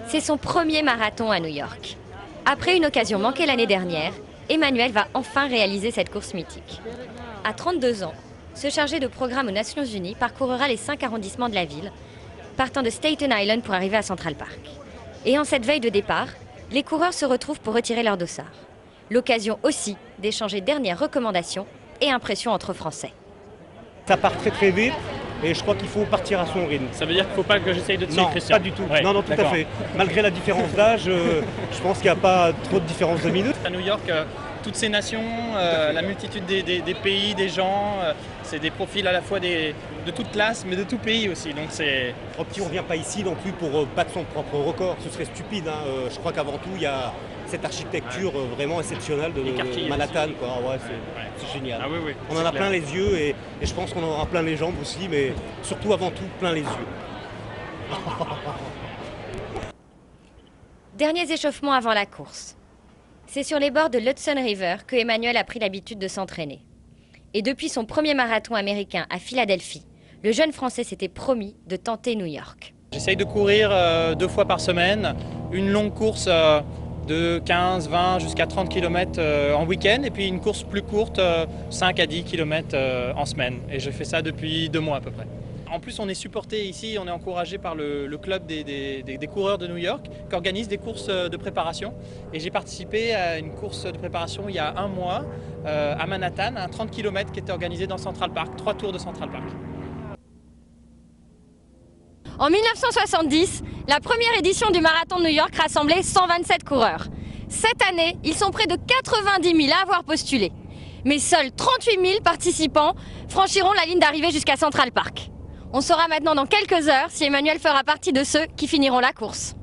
C'est son premier marathon à New York. Après une occasion manquée l'année dernière, Emmanuel va enfin réaliser cette course mythique. À 32 ans, ce chargé de programme aux Nations Unies parcourra les 5 arrondissements de la ville, partant de Staten Island pour arriver à Central Park. Et en cette veille de départ, les coureurs se retrouvent pour retirer leur dossard. L'occasion aussi d'échanger dernières recommandations et impressions entre Français. Ça part très très vite et je crois qu'il faut partir à son rythme. Ça veut dire qu'il ne faut pas que j'essaye de tirer Christian? Non, pas du tout. Ouais, non, tout à fait. Malgré la différence d'âge, je pense qu'il n'y a pas trop de différence de minutes. À New York, toutes ces nations, la multitude des pays, des gens, c'est des profils à la fois de toute classe, mais de tout pays aussi. Donc c'est. On ne vient pas ici non plus pour battre son propre record. Ce serait stupide. Hein. Je crois qu'avant tout, il y a cette architecture vraiment exceptionnelle de Manhattan. Quoi. Ouais, c'est génial. Ah, oui, on en a plein les yeux et je pense qu'on en aura plein les jambes aussi, mais surtout avant tout plein les yeux. Derniers échauffements avant la course. C'est sur les bords de l'Hudson River que Emmanuel a pris l'habitude de s'entraîner. Et depuis son premier marathon américain à Philadelphie, le jeune Français s'était promis de tenter New York. J'essaye de courir 2 fois par semaine, une longue course de 15, 20 jusqu'à 30 km en week-end et puis une course plus courte, 5 à 10 km en semaine. Et je fais ça depuis 2 mois à peu près. En plus, on est supporté ici, on est encouragé par le club des coureurs de New York qui organise des courses de préparation. Et j'ai participé à une course de préparation il y a 1 mois à Manhattan, un 30 km qui était organisé dans Central Park, 3 tours de Central Park. En 1970, la première édition du marathon de New York rassemblait 127 coureurs. Cette année, ils sont près de 90 000 à avoir postulé. Mais seuls 38 000 participants franchiront la ligne d'arrivée jusqu'à Central Park. On saura maintenant dans quelques heures si Emmanuel fera partie de ceux qui finiront la course.